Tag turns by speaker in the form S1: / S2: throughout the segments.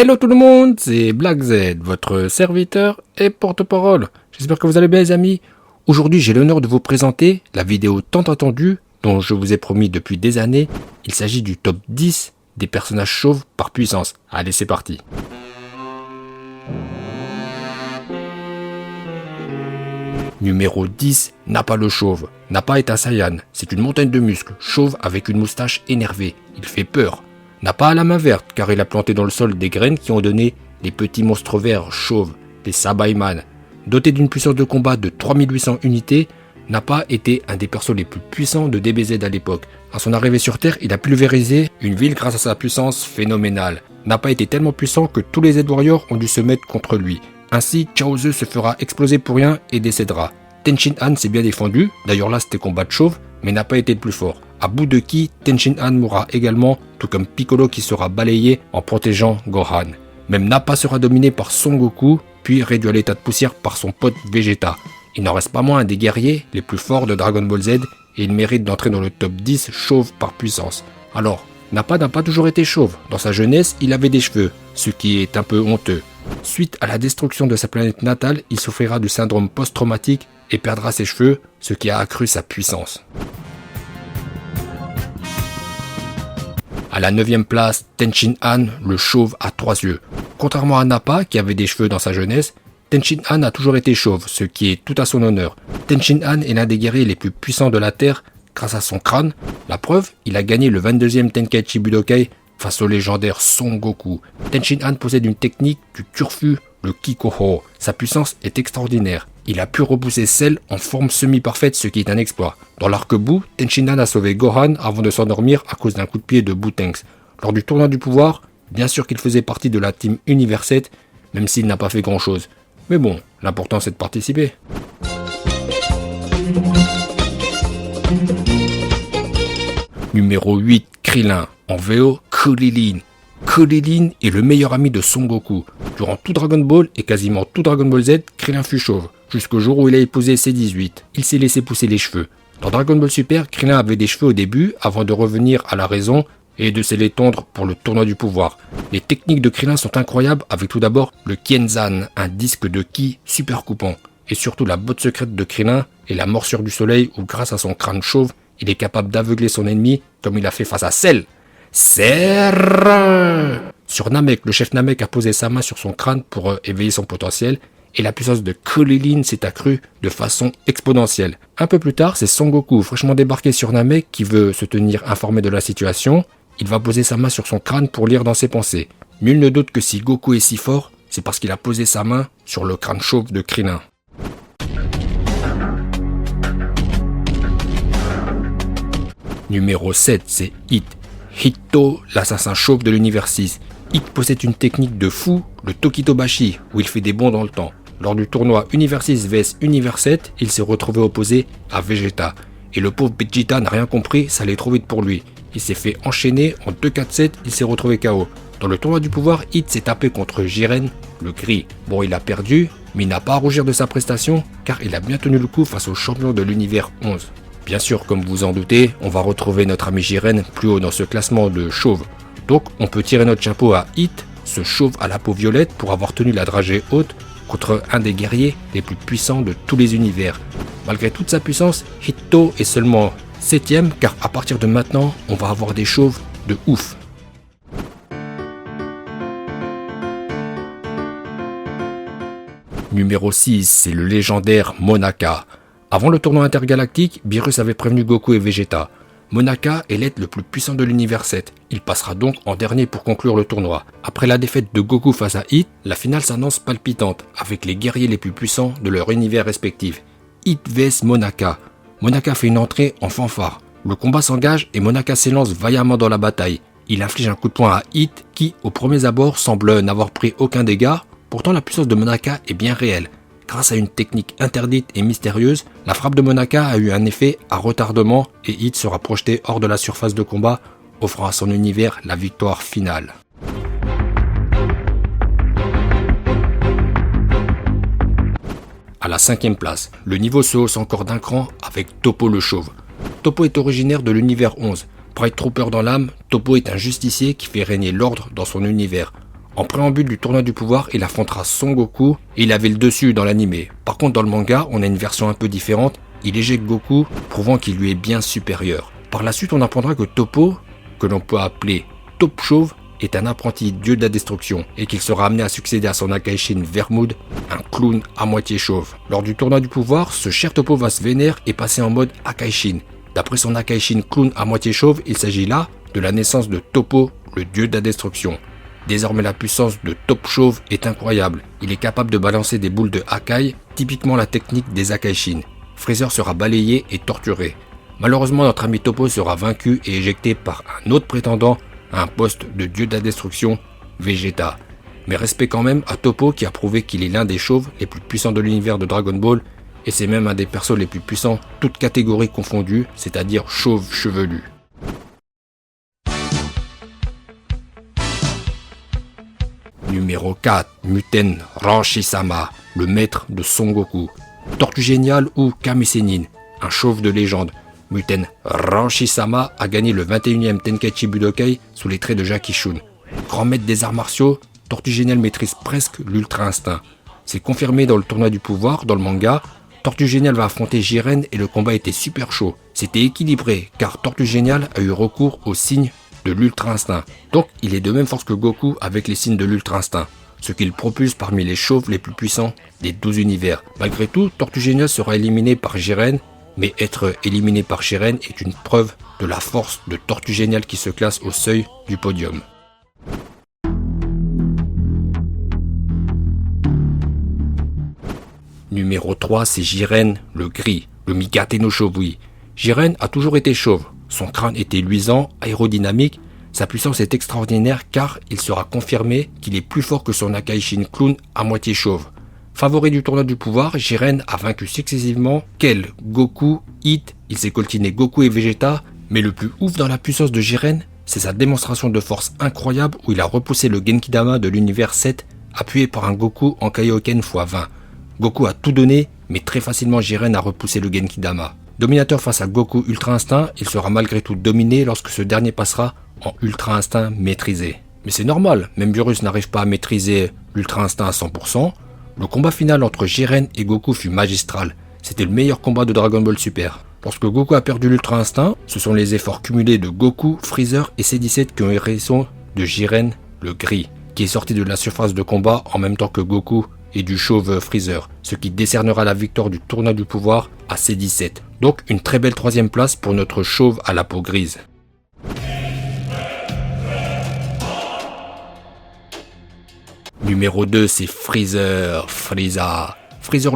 S1: Hello tout le monde, c'est Black Z, votre serviteur et porte-parole. J'espère que vous allez bien les amis. Aujourd'hui j'ai l'honneur de vous présenter la vidéo tant attendue dont je vous ai promis depuis des années. Il s'agit du top 10 des personnages chauves par puissance. Allez c'est parti. Numéro 10, Nappa le chauve. Nappa est un Saiyan, c'est une montagne de muscles, chauve avec une moustache énervée. Il fait peur. Nappa a la main verte car il a planté dans le sol des graines qui ont donné les petits monstres verts chauves, les Sabaiman. Doté d'une puissance de combat de 3800 unités, Nappa était un des persos les plus puissants de DBZ à l'époque. À son arrivée sur Terre, il a pulvérisé une ville grâce à sa puissance phénoménale. Nappa était tellement puissant que tous les Z-Warriors ont dû se mettre contre lui. Ainsi, Chaozu se fera exploser pour rien et décédera. Tenshin Han s'est bien défendu, d'ailleurs là c'était combat de chauve, mais n'a pas été le plus fort. À bout de qui, Tenshin Han mourra également, tout comme Piccolo qui sera balayé en protégeant Gohan. Même Nappa sera dominé par Son Goku, puis réduit à l'état de poussière par son pote Vegeta. Il n'en reste pas moins un des guerriers les plus forts de Dragon Ball Z, et il mérite d'entrer dans le top 10 chauve par puissance. Alors, Nappa n'a pas toujours été chauve. Dans sa jeunesse, il avait des cheveux, ce qui est un peu honteux. Suite à la destruction de sa planète natale, il souffrira du syndrome post-traumatique et perdra ses cheveux, ce qui a accru sa puissance. À la 9e place, Tenshin Han, le chauve à 3 yeux. Contrairement à Nappa, qui avait des cheveux dans sa jeunesse, Tenshin Han a toujours été chauve, ce qui est tout à son honneur. Tenshin Han est l'un des guerriers les plus puissants de la Terre grâce à son crâne. La preuve, il a gagné le 22e Tenkaichi Budokai face au légendaire Son Goku. Tenshin Han possède une technique du turfu, le Kikoho. Sa puissance est extraordinaire. Il a pu repousser Cell en forme semi-parfaite, ce qui est un exploit. Dans l'arc-bout, Tenshin Han a sauvé Gohan avant de s'endormir à cause d'un coup de pied de Boutenks. Lors du tournoi du pouvoir, bien sûr qu'il faisait partie de la team Univers 7, même s'il n'a pas fait grand-chose. Mais bon, l'important c'est de participer. Numéro 8, Krillin. En VO, Krillin. Krillin est le meilleur ami de Son Goku. Durant tout Dragon Ball et quasiment tout Dragon Ball Z, Krillin fut chauve, jusqu'au jour où il a épousé C18. Il s'est laissé pousser les cheveux. Dans Dragon Ball Super, Krillin avait des cheveux au début, avant de revenir à la raison et de se les tondre pour le tournoi du pouvoir. Les techniques de Krillin sont incroyables, avec tout d'abord le Kienzan, un disque de ki super coupant. Et surtout la botte secrète de Krillin et la morsure du soleil où grâce à son crâne chauve, il est capable d'aveugler son ennemi comme il a fait face à Cell. Serre. Sur Namek, le chef Namek a posé sa main sur son crâne pour éveiller son potentiel et la puissance de Krillin s'est accrue de façon exponentielle. Un peu plus tard, c'est Son Goku, fraîchement débarqué sur Namek, qui veut se tenir informé de la situation. Il va poser sa main sur son crâne pour lire dans ses pensées. Nul ne doute que si Goku est si fort, c'est parce qu'il a posé sa main sur le crâne chauve de Krillin. Numéro 7, c'est Hit. Hitto, l'assassin chauve de l'univers 6. Hit possède une technique de fou, le Tokitobashi, où il fait des bonds dans le temps. Lors du tournoi Univers 6 vs Univers 7, il s'est retrouvé opposé à Vegeta. Et le pauvre Vegeta n'a rien compris, ça allait trop vite pour lui. Il s'est fait enchaîner en 2-4-7, il s'est retrouvé KO. Dans le tournoi du pouvoir, Hit s'est tapé contre Jiren, le gris. Bon, il a perdu, mais il n'a pas à rougir de sa prestation, car il a bien tenu le coup face au champion de l'univers 11. Bien sûr, comme vous en doutez, on va retrouver notre ami Jiren plus haut dans ce classement de chauve. Donc on peut tirer notre chapeau à Hit, ce chauve à la peau violette, pour avoir tenu la dragée haute contre un des guerriers les plus puissants de tous les univers. Malgré toute sa puissance, Hitto est seulement 7ème, car à partir de maintenant, on va avoir des chauves de ouf. Numéro 6, c'est le légendaire Monaka. Avant le tournoi intergalactique, Beerus avait prévenu Goku et Vegeta. Monaka est l'être le plus puissant de l'univers 7. Il passera donc en dernier pour conclure le tournoi. Après la défaite de Goku face à Hit, la finale s'annonce palpitante, avec les guerriers les plus puissants de leur univers respectif. Hit vs Monaka. Monaka fait une entrée en fanfare. Le combat s'engage et Monaka s'élance vaillamment dans la bataille. Il inflige un coup de poing à Hit qui, au premier abord, semble n'avoir pris aucun dégât. Pourtant, la puissance de Monaka est bien réelle. Grâce à une technique interdite et mystérieuse, la frappe de Monaka a eu un effet à retardement et Hit sera projeté hors de la surface de combat, offrant à son univers la victoire finale. À la 5ème place, le niveau se hausse encore d'un cran avec Toppo le chauve. Toppo est originaire de l'univers 11. Pride Trooper dans l'âme, Toppo est un justicier qui fait régner l'ordre dans son univers. En préambule du tournoi du pouvoir, il affrontera Son Goku et il avait le dessus dans l'animé. Par contre, dans le manga, on a une version un peu différente. Il éjecte Goku, prouvant qu'il lui est bien supérieur. Par la suite, on apprendra que Toppo, que l'on peut appeler Top Chauve, est un apprenti dieu de la destruction et qu'il sera amené à succéder à son Akaishin Vermoud, un clown à moitié chauve. Lors du tournoi du pouvoir, ce cher Toppo va se vénérer et passer en mode Akaishin. D'après son Akaishin clown à moitié chauve, il s'agit là de la naissance de Toppo, le dieu de la destruction. Désormais, la puissance de Top Chauve est incroyable. Il est capable de balancer des boules de Akai, typiquement la technique des Akaishin. Freezer sera balayé et torturé. Malheureusement, notre ami Toppo sera vaincu et éjecté par un autre prétendant à un poste de dieu de la destruction, Vegeta. Mais respect quand même à Toppo qui a prouvé qu'il est l'un des chauves les plus puissants de l'univers de Dragon Ball, et c'est même un des persos les plus puissants, toutes catégories confondues, c'est-à-dire chauve chevelu. Numéro 4, Muten Ranshi-sama, le maître de Son Goku. Tortue Géniale ou Kame Sennin, un chauve de légende. Muten Ranshi-sama a gagné le 21e Tenkaichi Budokai sous les traits de Jackie Chun. Grand maître des arts martiaux, Tortue Géniale maîtrise presque l'Ultra Instinct. C'est confirmé dans le tournoi du pouvoir, dans le manga. Tortue Géniale va affronter Jiren et le combat était super chaud. C'était équilibré car Tortue Géniale a eu recours aux signes de l'Ultra Instinct. Donc il est de même force que Goku avec les signes de l'Ultra Instinct, ce qui le propulse parmi les chauves les plus puissants des 12 univers. Malgré tout, Tortue Géniale sera éliminé par Jiren, mais être éliminé par Jiren est une preuve de la force de Tortue Géniale qui se classe au seuil du podium. Numéro 3, c'est Jiren, le gris, le Migate no Shovui. Jiren a toujours été chauve. Son crâne était luisant, aérodynamique. Sa puissance est extraordinaire car il sera confirmé qu'il est plus fort que son Akaishin clown à moitié chauve. Favori du tournoi du pouvoir, Jiren a vaincu successivement Kel, Goku, Hit, il s'est coltiné Goku et Vegeta, mais le plus ouf dans la puissance de Jiren, c'est sa démonstration de force incroyable où il a repoussé le Genkidama de l'univers 7, appuyé par un Goku en Kaioken x20. Goku a tout donné, mais très facilement Jiren a repoussé le Genkidama. Dominateur face à Goku Ultra Instinct, il sera malgré tout dominé lorsque ce dernier passera en Ultra Instinct maîtrisé. Mais c'est normal, même Beerus n'arrive pas à maîtriser l'Ultra Instinct à 100%. Le combat final entre Jiren et Goku fut magistral. C'était le meilleur combat de Dragon Ball Super. Lorsque Goku a perdu l'Ultra Instinct, ce sont les efforts cumulés de Goku, Freezer et C17 qui ont eu raison de Jiren, le gris, qui est sorti de la surface de combat en même temps que Goku et du chauve Freezer, ce qui décernera la victoire du tournoi du pouvoir à C17. Donc une très belle troisième place pour notre chauve à la peau grise. Numéro 2, c'est Freezer, Freezer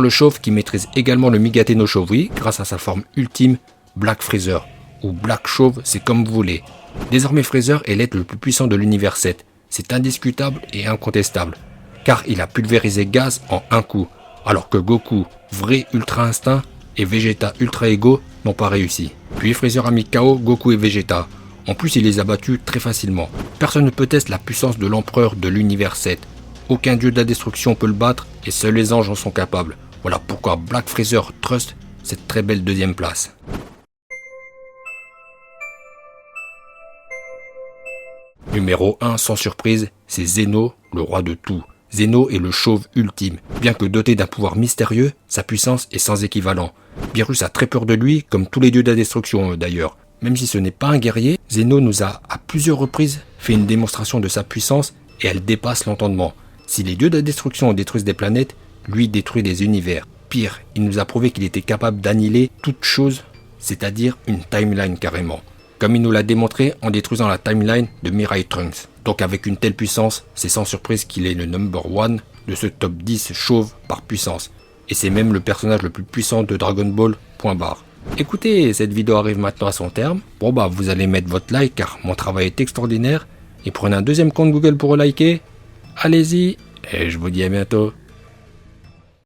S1: le chauve qui maîtrise également le Migate no Shovui grâce à sa forme ultime Black Freezer, ou Black Chauve, c'est comme vous voulez. Désormais Freezer est l'être le plus puissant de l'univers 7, c'est indiscutable et incontestable, car il a pulvérisé Gaz en un coup, alors que Goku, vrai Ultra Instinct, et Vegeta Ultra Ego n'ont pas réussi. Puis Freezer a mis KO Goku et Vegeta. En plus, il les a battus très facilement. Personne ne peut tester la puissance de l'empereur de l'univers 7. Aucun dieu de la destruction peut le battre et seuls les anges en sont capables. Voilà pourquoi Black Freezer trust cette très belle deuxième place. Numéro 1, sans surprise, c'est Zeno, le roi de tout. Zeno est le chauve ultime. Bien que doté d'un pouvoir mystérieux, sa puissance est sans équivalent. Beerus a très peur de lui, comme tous les dieux de la destruction d'ailleurs. Même si ce n'est pas un guerrier, Zeno nous a à plusieurs reprises fait une démonstration de sa puissance et elle dépasse l'entendement. Si les dieux de la destruction détruisent des planètes, lui détruit des univers. Pire, il nous a prouvé qu'il était capable d'annihiler toute chose, c'est-à-dire une timeline carrément. Comme il nous l'a démontré en détruisant la timeline de Mirai Trunks. Donc avec une telle puissance, c'est sans surprise qu'il est le number 1 de ce top 10 chauve par puissance. Et c'est même le personnage le plus puissant de Dragon Ball, point barre. Écoutez, cette vidéo arrive maintenant à son terme. Bon bah vous allez mettre votre like car mon travail est extraordinaire. Et prenez un deuxième compte Google pour liker. Allez-y, et je vous dis à bientôt.